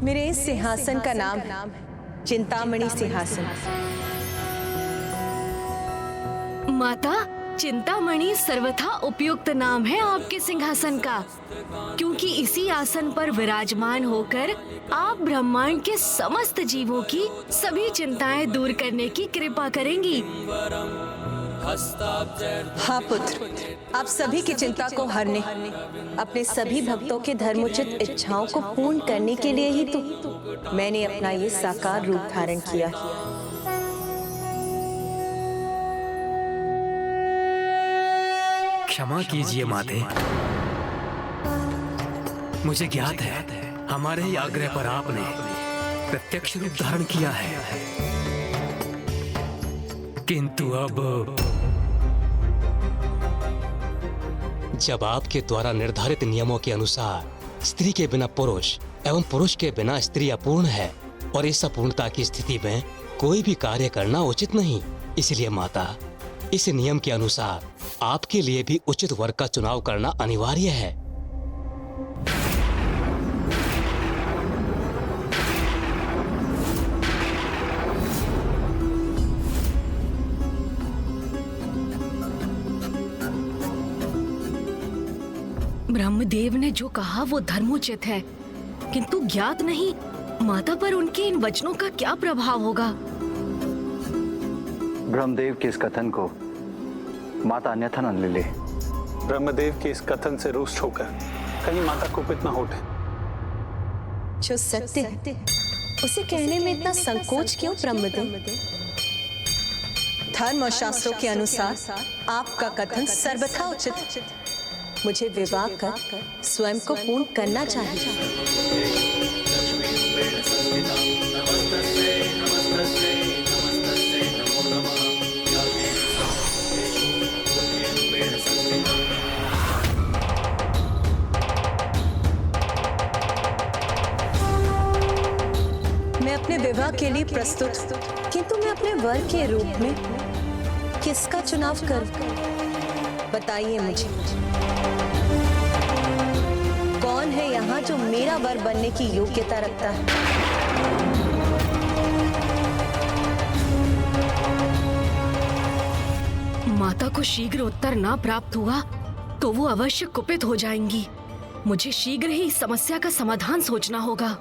मेरे इस सिंहासन का नाम है चिंतामणि सिंहासन। माता, चिंतामणि सर्वथा उपयुक्त नाम है आपके सिंहासन का, क्योंकि इसी आसन पर विराजमान होकर आप ब्रह्मांड के समस्त जीवों की सभी चिंताएं दूर करने की कृपा करेंगी। हाँ पुत्र, आप सभी की चिंता को हरने, अपने सभी भक्तों के धर्मोचित इच्छाओं को पूर्ण करने के लिए ही तो मैंने अपना ये साकार रूप धारण किया। क्षमा कीजिए माते, मुझे ज्ञात है हमारे ही आग्रह पर आपने प्रत्यक्ष रूप धारण किया है, किंतु अब जब आपके द्वारा निर्धारित नियमों के अनुसार स्त्री के बिना पुरुष एवं पुरुष के बिना स्त्री अपूर्ण है और इस अपूर्णता की स्थिति में कोई भी कार्य करना उचित नहीं, इसलिए माता, इस नियम के अनुसार आपके लिए भी उचित वर का चुनाव करना अनिवार्य है। ब्रह्मदेव ने जो कहा वो धर्मोचित है, किंतु ज्ञात नहीं माता पर उनके इन वचनों का क्या प्रभाव होगा। ब्रह्मदेव के इस कथन को माता अन्यथा न ले ले। ब्रह्मदेव के इस कथन से रुष्ट होकर कहीं माता कुपित न हो उठे। जो सत्य है उसे कहने में इतना संकोच क्यों ब्रह्मदेव? धर्म और शास्त्रों के अनुसार आपका कथन सर्वथा उचित है। मुझे विवाह कर स्वयं को पूर्ण करना चाहिए। मैं अपने विवाह के लिए प्रस्तुत हूँ, किंतु मैं अपने वर के रूप में किसका चुनाव करूं? बताइए मुझे, कौन है यहाँ जो मेरा वर बनने की योग्यता रखता है? माता को शीघ्र उत्तर ना प्राप्त हुआ तो वो अवश्य कुपित हो जाएंगी। मुझे शीघ्र ही इस समस्या का समाधान सोचना होगा।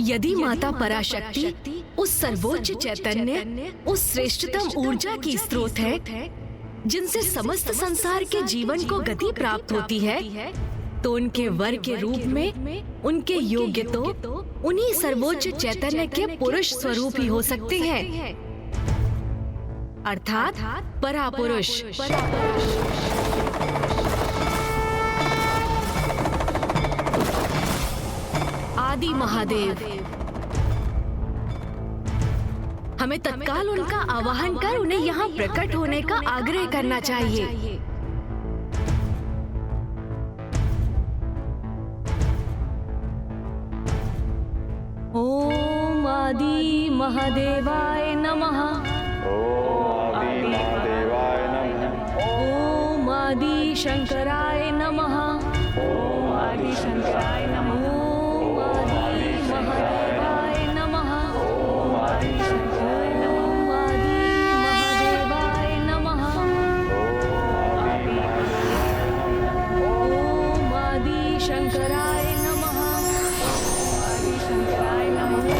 यदि माता पराशक्ति उस सर्वोच्च चैतन्य, उस श्रेष्ठतम ऊर्जा की स्रोत है जिनसे समस्त संसार के जीवन को गति प्राप्त होती है, तो उनके वर के रूप में उनके योग्य तो उन्हीं सर्वोच्च चैतन्य के पुरुष स्वरूप ही हो सकते हैं, अर्थात परापुरुष। आदि महादेव। हमें तत्काल उनका आवाहन कर उन्हें यहाँ प्रकट होने का आग्रह करना चाहिए। ओम आदि महादेवाय नमः। ओम आदि महादेवाय नमः। ओम आदि शंकराय नमः। ओम आदि शंकराय नमः। ओम आदि महादेवाय नमः। ओम आदि शंकराय नमः। ओम आदि महादेवाय नमः। ओम आदि शंकराय नमः। आदि शंकराय नमः।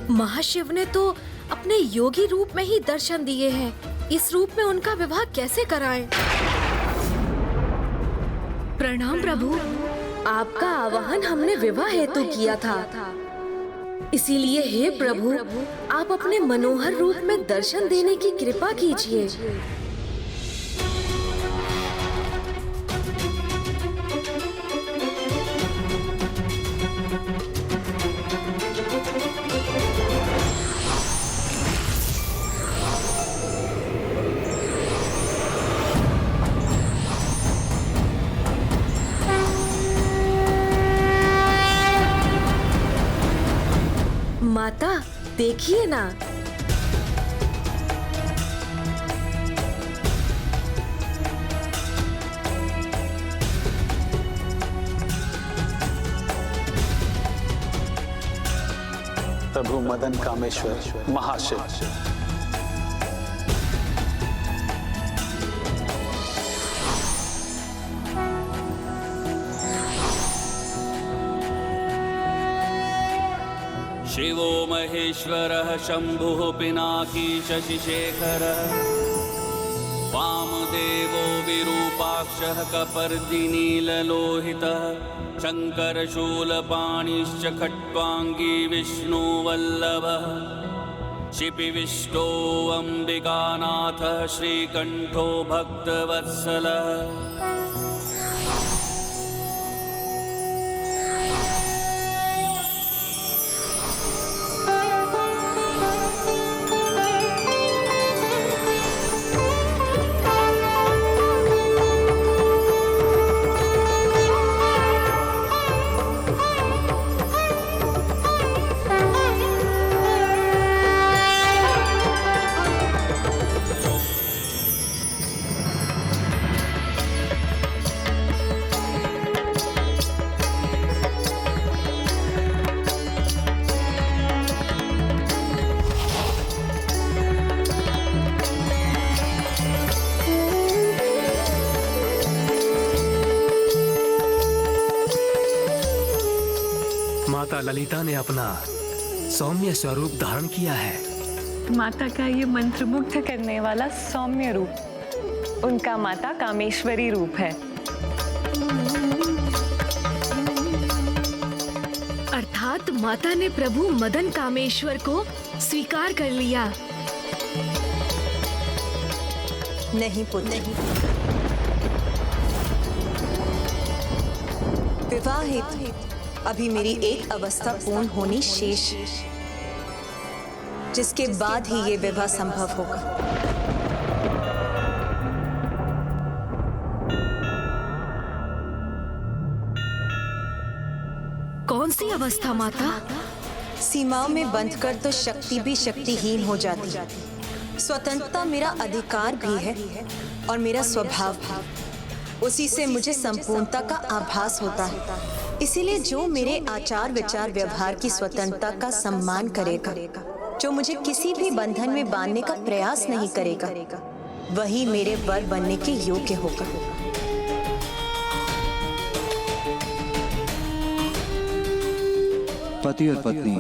महाशिव ने तो अपने योगी रूप में ही दर्शन दिए हैं। इस रूप में उनका विवाह कैसे कराएं? प्रणाम प्रभु। आपका आवाहन हमने विवाह हेतु किया था, इसीलिए हे प्रभु, आप अपने मनोहर रूप में दर्शन देने की कृपा कीजिए। माता देखिए ना, प्रभु मदन कामेश्वर महाशिव। शिवो महेश्वरः शम्भुः पिनाकी शशिशेखरः वामदेवो विरूपाक्षः कपर्दिनीललोहितः शङ्करशूलपाणिश्च खट्वाङ्गी विष्णुवल्लभः शिपिविष्टो अम्बिकानाथः श्रीकण्ठो भक्तवत्सलः। माता ललिता ने अपना सौम्य स्वरूप धारण किया है। माता का ये मंत्रमुग्ध करने वाला सौम्य रूप उनका माता कामेश्वरी रूप है। अर्थात माता ने प्रभु मदन कामेश्वर को स्वीकार कर लिया। नहीं पुत्र, विवाह हेतु अभी मेरी एक अवस्था पूर्ण होनी शेष है, जिसके बाद ही ये विवाह संभव होगा। कौन सी अवस्था माता? सीमाओं में बंधकर तो शक्ति भी शक्तिहीन हो जाती। स्वतंत्रता मेरा अधिकार भी है और मेरा स्वभाव भी। उसी से मुझे संपूर्णता का आभास होता है। इसीलिए जो मेरे आचार विचार व्यवहार की स्वतंत्रता का सम्मान करेगा, जो मुझे किसी भी बंधन में बांधने का प्रयास नहीं करेगा, वही मेरे वर बनने के योग्य होगा। पति और पत्नी,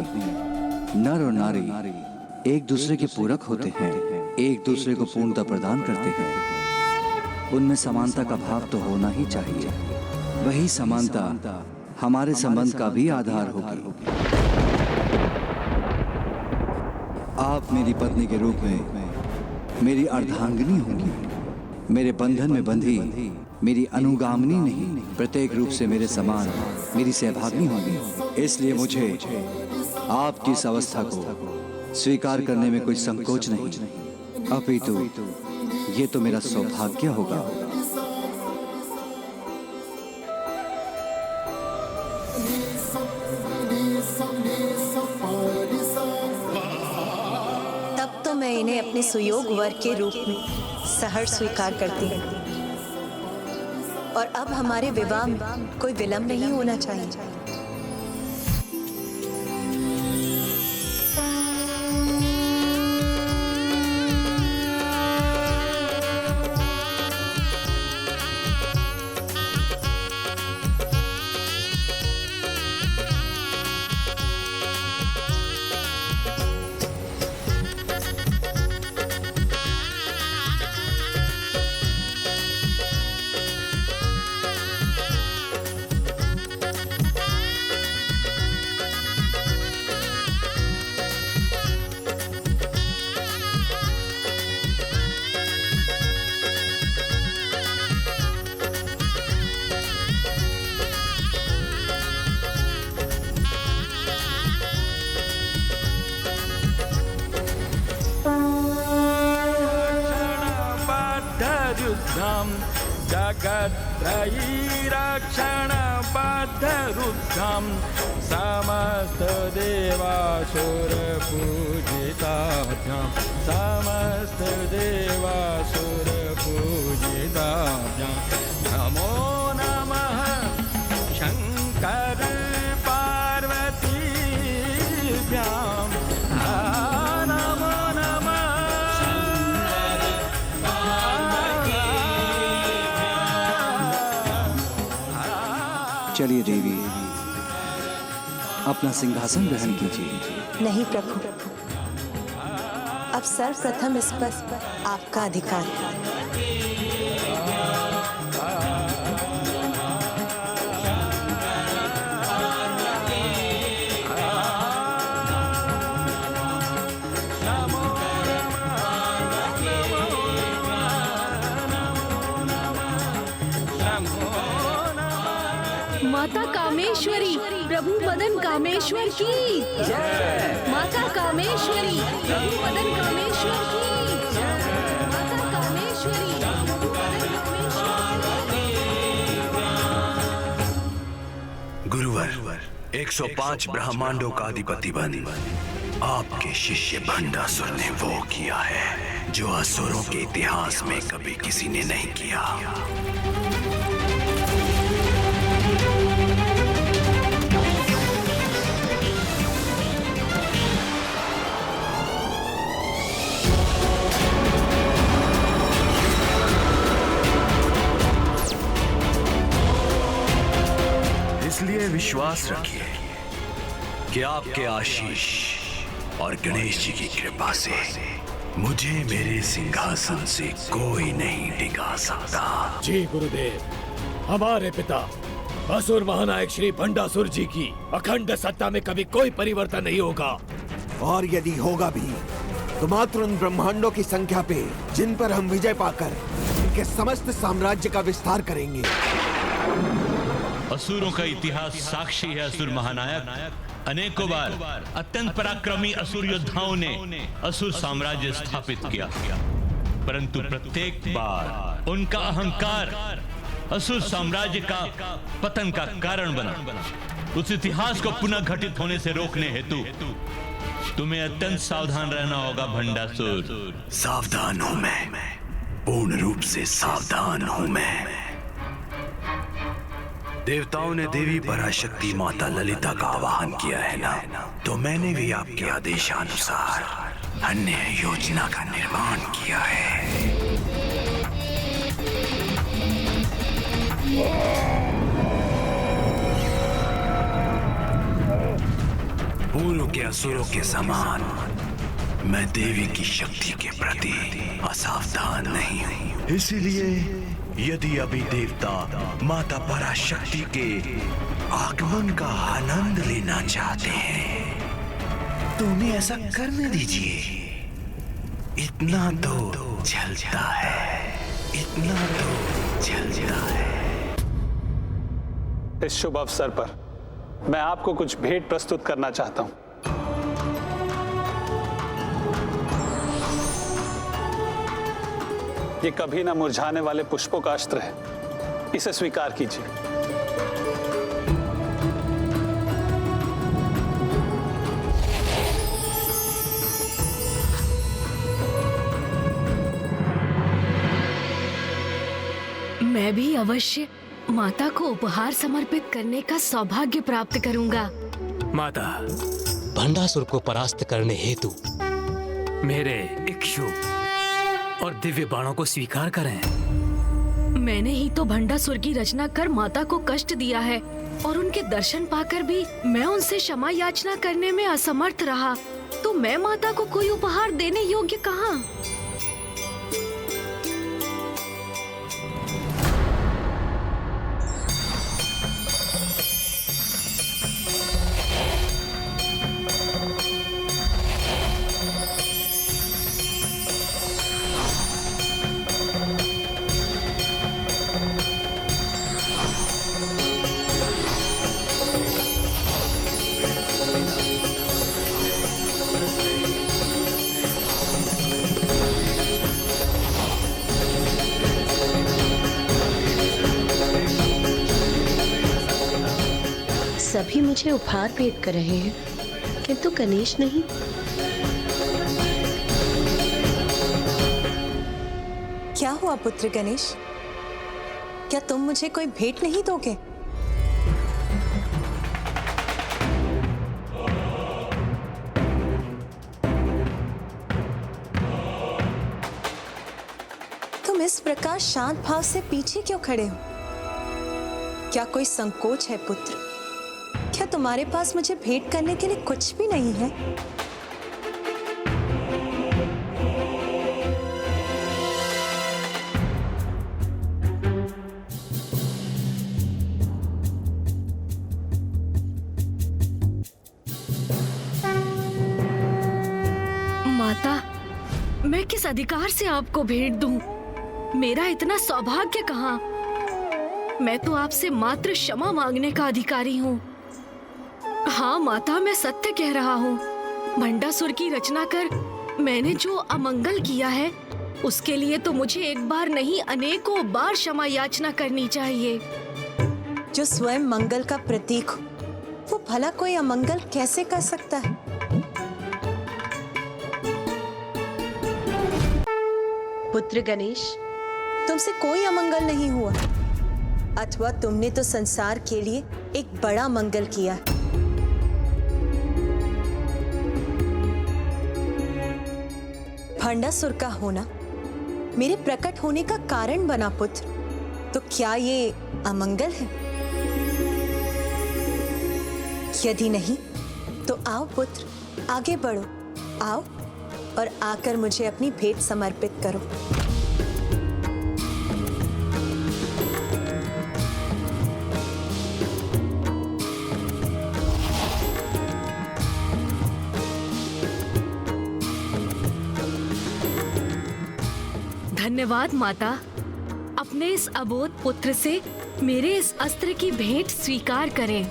नर और नारी एक दूसरे के पूरक होते हैं, एक दूसरे को पूर्णता प्रदान करते हैं। उनमें समानता का भाव तो होना ही चाहिए। वही समानता हमारे संबंध का भी आधार होगी। आप मेरी पत्नी के रूप में मेरी अर्धांगिनी होंगी, मेरे बंधन में बंधी मेरी अनुगामिनी नहीं, प्रत्येक रूप से मेरे समान मेरी सहभागिनी होंगी। इसलिए मुझे आपकी इस अवस्था को स्वीकार करने में कोई संकोच नहीं, अपितु ये तो मेरा सौभाग्य होगा। तब तो मैं इन्हें अपने सुयोग वर के रूप में सहर्ष स्वीकार करती हूँ। और अब हमारे विवाह में कोई विलंब नहीं होना चाहिए। रुद्धं जगत्त्रयीरक्षणबद्धरुद्धं समस्तदेवासुरपूजिताभ्यां समस्तदेवासुरपूजिताभ्यां नमो नमः शङ्कर पार्वतीभ्यां नमो नमः। चलिए देवी, अपना सिंहासन ग्रहण कीजिए। नहीं प्रभु, अब सर्वप्रथम इस पर आपका अधिकार है। माता कामेश्वरी, प्रभु मदन कामेश्वर की जय। माता कामेश्वरी, प्रभु मदन कामेश्वर की जय। माता कामेश्वरी, प्रभु मदन कामेश्वर। गुरुवर, 105 ब्रह्मांडों का अधिपति बन आपके शिष्य भंडासुर ने वो किया है जो असुरों के इतिहास में कभी किसी ने नहीं किया। इसलिए विश्वास रखिए कि आपके आशीष और गणेश जी की कृपा से मुझे मेरे सिंहासन से कोई नहीं टिका सकता। जी गुरुदेव, हमारे पिता असुर महानायक श्री भंडासुर जी की अखंड सत्ता में कभी कोई परिवर्तन नहीं होगा, और यदि होगा भी तो मात्र उन ब्रह्मांडों की संख्या पे जिन पर हम विजय पाकर इनके समस्त साम्राज्य का विस्तार करेंगे। असुरों का इतिहास साक्षी है। असुर महानायक अनेकों बार अत्यंत पराक्रमी असुर योद्धाओं ने असुर साम्राज्य स्थापित किया, परंतु प्रत्येक बार उनका अहंकार असुर साम्राज्य का पतन का कारण बना। उस इतिहास को पुनः घटित होने से रोकने हेतु तुम्हें अत्यंत सावधान रहना होगा भंडासुर। सावधान हूं मैं, पूर्ण रूप से सावधान हूं मैं। देवताओं ने देवी पराशक्ति माता ललिता का आवाहन किया है ना, तो मैंने भी आपके आदेशानुसार अन्य योजना का निर्माण किया है। पूर्व के असुरों के समान मैं देवी की शक्ति के प्रति असावधान नहीं हूं। इसीलिए यदि अभी देवता माता पराशक्ति के आगमन का आनंद लेना चाहते हैं तो उन्हें ऐसा करने दीजिए। इतना तो चलता है, इतना तो चलता है। इस शुभ अवसर पर मैं आपको कुछ भेंट प्रस्तुत करना चाहता हूं। ये कभी ना मुरझाने वाले पुष्पों का अस्त्र है, इसे स्वीकार कीजिए। मैं भी अवश्य माता को उपहार समर्पित करने का सौभाग्य प्राप्त करूंगा। माता, भंडासुर को परास्त करने हेतु मेरे इक्षु और दिव्य बाणों को स्वीकार करें। मैंने ही तो भंडासुर की रचना कर माता को कष्ट दिया है, और उनके दर्शन पाकर भी मैं उनसे क्षमा याचना करने में असमर्थ रहा, तो मैं माता को कोई उपहार देने योग्य कहाँ? मुझे उपहार भेंट कर रहे हैं, किंतु गणेश नहीं। क्या हुआ पुत्र गणेश? क्या तुम मुझे कोई भेंट नहीं दोगे? तुम इस प्रकार शांत भाव से पीछे क्यों खड़े हो? क्या कोई संकोच है पुत्र? क्या तुम्हारे पास मुझे भेंट करने के लिए कुछ भी नहीं है? माता, मैं किस अधिकार से आपको भेंट दूं? मेरा इतना सौभाग्य कहाँ? मैं तो आपसे मात्र क्षमा मांगने का अधिकारी हूँ। हाँ माता, मैं सत्य कह रहा हूँ। भंडासुर की रचना कर मैंने जो अमंगल किया है, उसके लिए तो मुझे एक बार नहीं अनेकों बार क्षमा याचना करनी चाहिए। जो स्वयं मंगल का प्रतीक हो, वो भला कोई अमंगल कैसे कर सकता है? पुत्र गणेश, तुमसे कोई अमंगल नहीं हुआ, अथवा तुमने तो संसार के लिए एक बड़ा मंगल किया। भंडासुर का होना मेरे प्रकट होने का कारण बना पुत्र, तो क्या ये अमंगल है? यदि नहीं तो आओ पुत्र, आगे बढ़ो, आओ और आकर मुझे अपनी भेंट समर्पित करो। धन्यवाद माता। अपने इस अबोध पुत्र से मेरे इस अस्त्र की भेंट स्वीकार करें।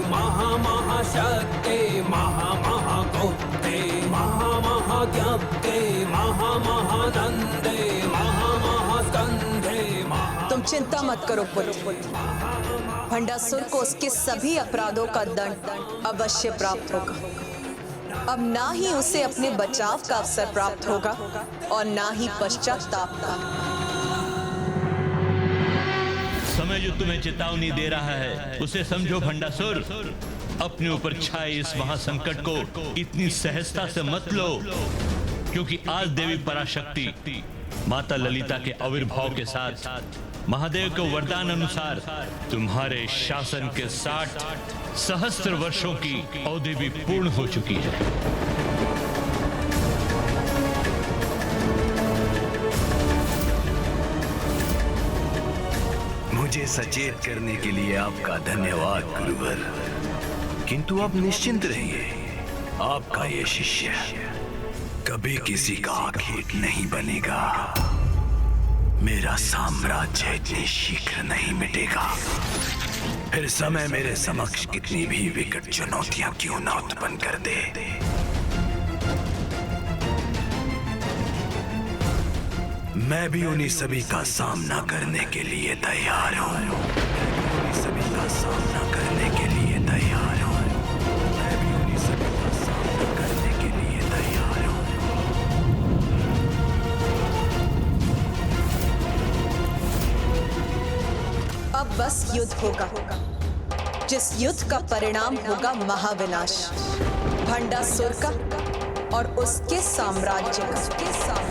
महामहाशक्ते महामहागोप्ते महामहाज्ञप्ते महामहानंदे महामहास्कंधे। तुम चिंता मत करो पुत्र, भंडासुर को उसके सभी अपराधों का दंड अवश्य प्राप्त होगा। अब ना ही उसे अपने बचाव का अवसर प्राप्त होगा और ना ही पश्चाताप का। समय जो तुम्हें चेतावनी दे रहा है उसे समझो भंडासुर। अपने ऊपर छाए इस महासंकट को इतनी सहजता से मत लो, क्योंकि आज देवी पराशक्ति माता ललिता के आविर्भाव के साथ महादेव के वरदान अनुसार तुम्हारे शासन के 60 सहस्त्र वर्षों की अवधि भी पूर्ण हो चुकी है। मुझे सचेत करने के लिए आपका धन्यवाद गुरुवर, किंतु आप निश्चिंत रहिए, आपका ये शिष्य कभी किसी का आखेट नहीं बनेगा। मेरा साम्राज्य इतनी शीघ्र नहीं मिटेगा। फिर समय मेरे समक्ष कितनी भी विकट चुनौतियां क्यों ना उत्पन्न कर दे, मैं भी उन्हीं सभी का सामना करने के लिए तैयार हूँ। उन्हीं सभी का सामना करने के लिए तैयार हूँ। मैं भी उन्हीं सभी का सामना करने के लिए तैयार हूँ। अब बस युद्ध होगा, जिस युद्ध का परिणाम होगा महाविनाश, भंडासुर का और उसके साम्राज्य का।